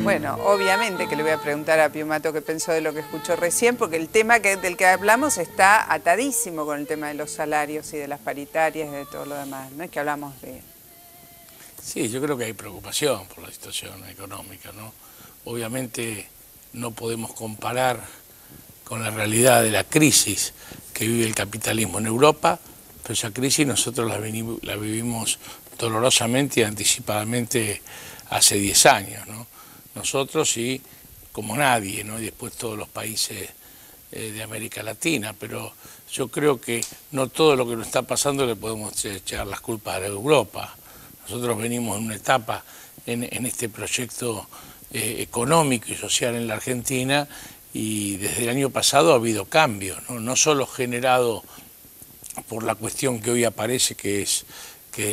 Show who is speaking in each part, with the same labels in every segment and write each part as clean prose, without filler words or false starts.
Speaker 1: Bueno, obviamente que le voy a preguntar a Piumato qué pensó de lo que escuchó recién, porque el tema del que hablamos está atadísimo con el tema de los salarios y de las paritarias y de todo lo demás. No es que hablamos de...
Speaker 2: Sí, yo creo que hay preocupación por la situación económica, ¿no? Obviamente no podemos comparar con la realidad de la crisis que vive el capitalismo en Europa, pero esa crisis nosotros la vivimos dolorosamente y anticipadamente hace 10 años, ¿no? Nosotros sí, como nadie, ¿no? Y después todos los países de América Latina, pero yo creo que no todo lo que nos está pasando le podemos echar las culpas a Europa. Nosotros venimos en una etapa en este proyecto económico y social en la Argentina, y desde el año pasado ha habido cambios, ¿no? No solo generado por la cuestión que hoy aparece, que es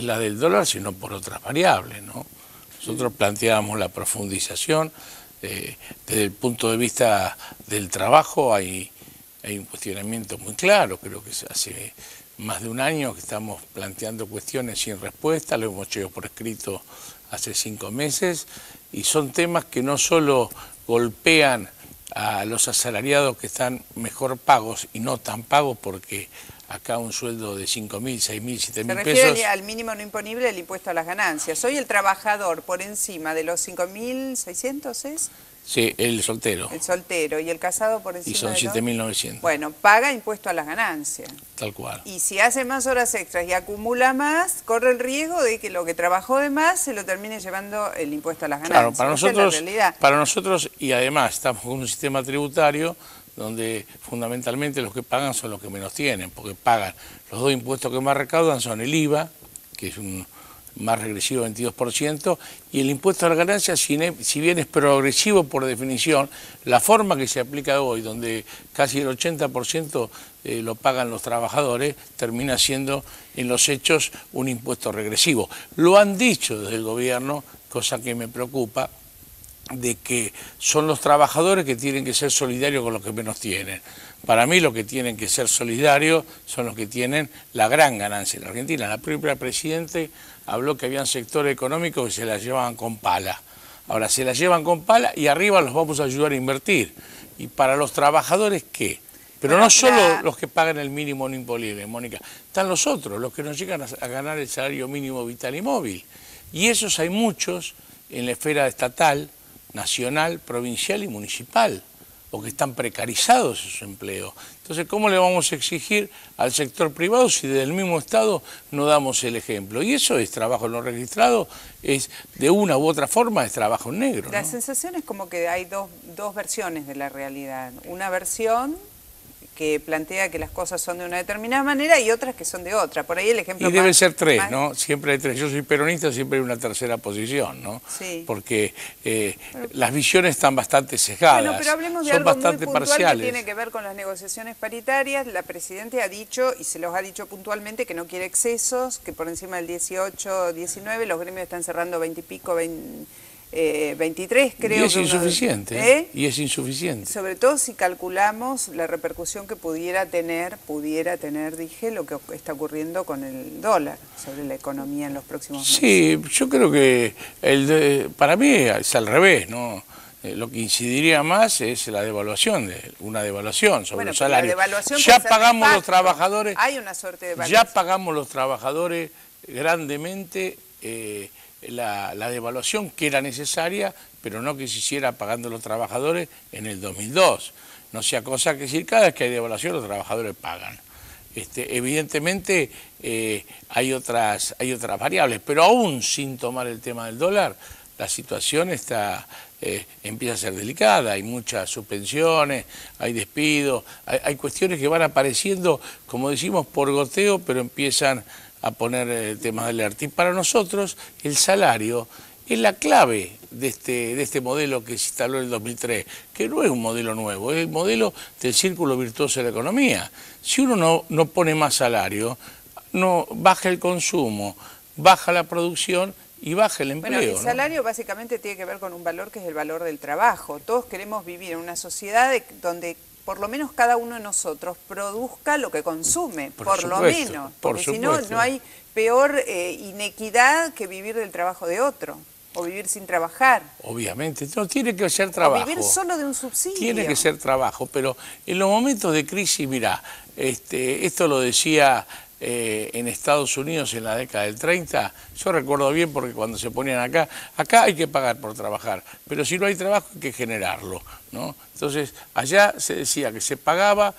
Speaker 2: la del dólar, sino por otras variables, ¿no? Nosotros planteábamos la profundización, desde el punto de vista del trabajo hay un cuestionamiento muy claro. Creo que hace más de un año que estamos planteando cuestiones sin respuesta, lo hemos hecho por escrito hace 5 meses, y son temas que no solo golpean a los asalariados que están mejor pagos y no tan pagos, porque acá un sueldo de 5.000, 6.000, 7.000 pesos...
Speaker 1: Se refiere al mínimo no imponible el impuesto a las ganancias. Hoy el trabajador por encima de los 5.600, ¿es?
Speaker 2: Sí, el soltero.
Speaker 1: El soltero. ¿Y el casado por encima
Speaker 2: y son
Speaker 1: de
Speaker 2: 7.900.
Speaker 1: Bueno, paga impuesto a las ganancias.
Speaker 2: Tal cual.
Speaker 1: Y si hace más horas extras y acumula más, corre el riesgo de que lo que trabajó de más se lo termine llevando el impuesto a las ganancias.
Speaker 2: Claro, para nosotros, y además estamos con un sistema tributario donde fundamentalmente los que pagan son los que menos tienen, porque pagan los dos impuestos que más recaudan, son el IVA, que es un más regresivo, 22%, y el impuesto a la ganancia, si bien es progresivo por definición, la forma que se aplica hoy, donde casi el 80% lo pagan los trabajadores, termina siendo en los hechos un impuesto regresivo. Lo han dicho desde el gobierno, cosa que me preocupa, de que son los trabajadores que tienen que ser solidarios con los que menos tienen. Para mí lo que tienen que ser solidarios son los que tienen la gran ganancia en la Argentina. La propia Presidente habló que habían sectores económicos que se la llevaban con pala. Ahora se la llevan con pala y arriba los vamos a ayudar a invertir. ¿Y para los trabajadores qué? Pero no solo los que pagan el mínimo no imponible, Mónica, están los otros, los que nos llegan a ganar el salario mínimo vital y móvil. Y esos hay muchos en la esfera estatal, nacional, provincial y municipal, porque están precarizados esos empleos. Entonces, ¿cómo le vamos a exigir al sector privado si desde el mismo Estado no damos el ejemplo? Y eso es trabajo no registrado, es de una u otra forma es trabajo en negro, ¿no?
Speaker 1: La sensación es como que hay dos versiones de la realidad. Una versión que plantea que las cosas son de una determinada manera y otras que son de otra. Por ahí el ejemplo
Speaker 2: y deben ser tres, ¿no? Siempre hay tres. Yo soy peronista, siempre hay una tercera posición, ¿no?
Speaker 1: Sí.
Speaker 2: Porque las visiones están bastante sesgadas,
Speaker 1: bueno, pero hablemos de
Speaker 2: son
Speaker 1: algo
Speaker 2: bastante
Speaker 1: muy puntual
Speaker 2: parciales.
Speaker 1: que tiene que ver con las negociaciones paritarias. La Presidenta ha dicho, y se los ha dicho puntualmente, que no quiere excesos, que por encima del 18, 19, los gremios están cerrando 20 y pico, 23 creo.
Speaker 2: Y es insuficiente, y es insuficiente.
Speaker 1: Sobre todo si calculamos la repercusión que pudiera tener, dije, lo que está ocurriendo con el dólar sobre la economía en los próximos meses.
Speaker 2: Sí, yo creo que para mí es al revés, ¿no? Lo que incidiría más es la devaluación, una devaluación sobre los salarios. Ya pagamos los trabajadores.
Speaker 1: Hay una suerte de devaluación.
Speaker 2: Ya pagamos los trabajadores grandemente la devaluación que era necesaria, pero no que se hiciera pagando los trabajadores en el 2002. No sea cosa que decir, cada vez que hay devaluación los trabajadores pagan. Evidentemente hay otras variables, pero aún sin tomar el tema del dólar, la situación empieza a ser delicada. Hay muchas suspensiones, hay despidos, hay cuestiones que van apareciendo, como decimos, por goteo, pero empiezan a poner temas de alerta. Y para nosotros el salario es la clave de este modelo que se instaló en el 2003, que no es un modelo nuevo, es el modelo del círculo virtuoso de la economía. Si uno no pone más salario, no baja el consumo, baja la producción y baja el empleo.
Speaker 1: Bueno, el salario básicamente tiene que ver con un valor que es el valor del trabajo. Todos queremos vivir en una sociedad donde por lo menos cada uno de nosotros produzca lo que consume, por lo menos, porque si no, no hay peor inequidad que vivir del trabajo de otro. o vivir sin trabajar.
Speaker 2: Obviamente, no tiene que ser trabajo.
Speaker 1: O vivir solo de un subsidio.
Speaker 2: Tiene que ser trabajo, pero en los momentos de crisis, mirá, esto lo decía en Estados Unidos en la década del 30, yo recuerdo bien porque cuando se ponían acá hay que pagar por trabajar, pero si no hay trabajo hay que generarlo, ¿no? Entonces, allá se decía que se pagaba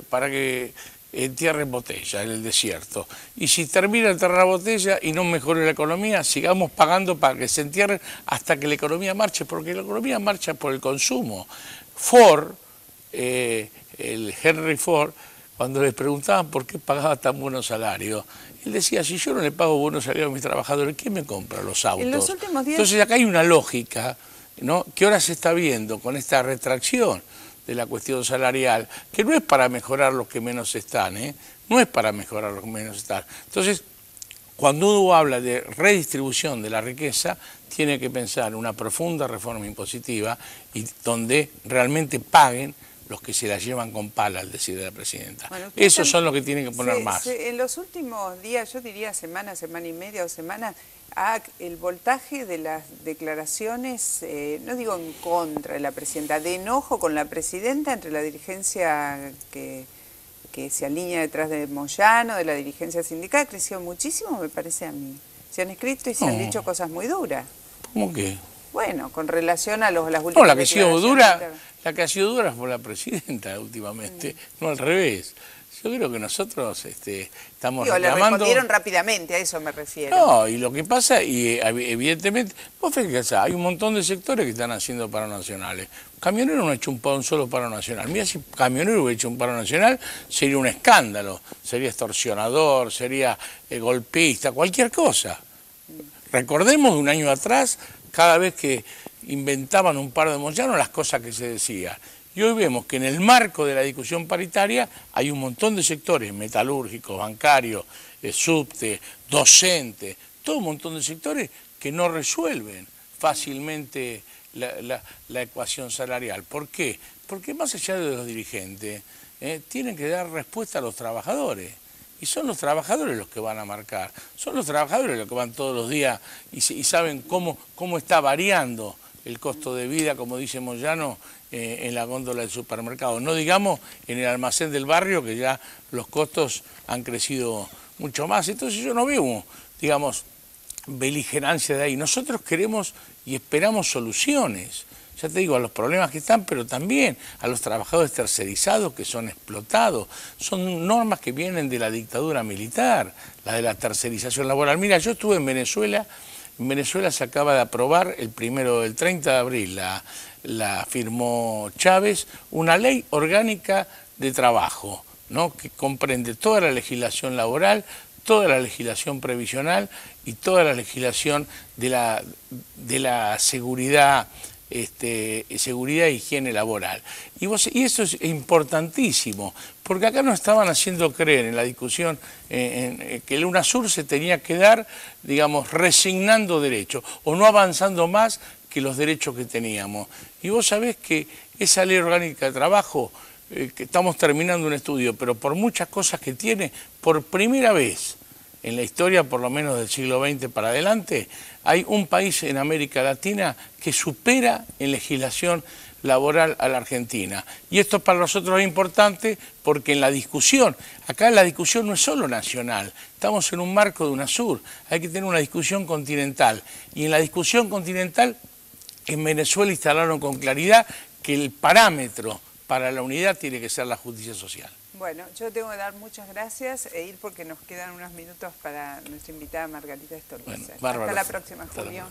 Speaker 2: para que entierren botella en el desierto. Y si termina de enterrar la botella y no mejore la economía, sigamos pagando para que se entierren hasta que la economía marche, porque la economía marcha por el consumo. Ford, el Henry Ford, cuando le preguntaban por qué pagaba tan buenos salarios, él decía, si yo no le pago buenos salarios a mis trabajadores, ¿quién me compra los autos?
Speaker 1: En los últimos días...
Speaker 2: Entonces acá hay una lógica, ¿no?, que ahora se está viendo con esta retracción de la cuestión salarial, que no es para mejorar los que menos están, no es para mejorar los que menos están. Entonces, cuando uno habla de redistribución de la riqueza, tiene que pensar en una profunda reforma impositiva y donde realmente paguen los que se la llevan con pala, al decir de la presidenta. Bueno, esos son los que tienen que poner más.
Speaker 1: En los últimos días, yo diría semana, semana y media o semana, el voltaje de las declaraciones, no digo en contra de la presidenta, de enojo con la presidenta entre la dirigencia que se alinea detrás de Moyano, de la dirigencia sindical, ha crecido muchísimo, me parece a mí. Se han escrito y se han dicho cosas muy duras.
Speaker 2: ¿Cómo qué?
Speaker 1: Bueno, con relación a las últimas
Speaker 2: no, la que ha sido dura, la que ha sido dura fue la presidenta últimamente, no al revés. Yo creo que nosotros estamos reclamando...
Speaker 1: le respondieron rápidamente, a eso me refiero.
Speaker 2: No, y lo que pasa, y evidentemente, vos fíjate, hay un montón de sectores que están haciendo paros nacionales. Camionero no ha hecho un solo paro nacional. Mira, si Camionero hubiera hecho un paro nacional, sería un escándalo, sería extorsionador, sería golpista, cualquier cosa. Recordemos de un año atrás, cada vez que inventaban un paro de Moyano, las cosas que se decían. Y hoy vemos que en el marco de la discusión paritaria hay un montón de sectores, metalúrgicos, bancarios, subte, docentes, todo un montón de sectores que no resuelven fácilmente la ecuación salarial. ¿Por qué? Porque más allá de los dirigentes, tienen que dar respuesta a los trabajadores. Y son los trabajadores los que van a marcar, son los trabajadores los que van todos los días y saben cómo está variando el costo de vida, como dice Moyano, en la góndola del supermercado. No digamos en el almacén del barrio, que ya los costos han crecido mucho más. Entonces yo no veo, digamos, beligerancia de ahí. Nosotros queremos y esperamos soluciones. Ya te digo, a los problemas que están, pero también a los trabajadores tercerizados que son explotados. Son normas que vienen de la dictadura militar, la de la tercerización laboral. Mira, yo estuve en Venezuela se acaba de aprobar el 30 de abril, la firmó Chávez, una ley orgánica de trabajo, ¿no?, que comprende toda la legislación laboral, toda la legislación previsional y toda la legislación de la seguridad, seguridad e higiene laboral. Y eso es importantísimo, porque acá nos estaban haciendo creer en la discusión que el UNASUR se tenía que dar, digamos, resignando derechos o no avanzando más que los derechos que teníamos. Y vos sabés que esa ley orgánica de trabajo, que estamos terminando un estudio, pero por muchas cosas que tiene, por primera vez en la historia, por lo menos del siglo XX para adelante, hay un país en América Latina que supera en legislación laboral a la Argentina. Y esto para nosotros es importante porque en la discusión, acá la discusión no es solo nacional, estamos en un marco de UNASUR, hay que tener una discusión continental. Y en la discusión continental, en Venezuela instalaron con claridad que el parámetro para la unidad tiene que ser la justicia social.
Speaker 1: Bueno, yo tengo que dar muchas gracias e ir porque nos quedan unos minutos para nuestra invitada Margarita Stolbizer.
Speaker 2: Bueno,
Speaker 1: hasta la próxima, Julio.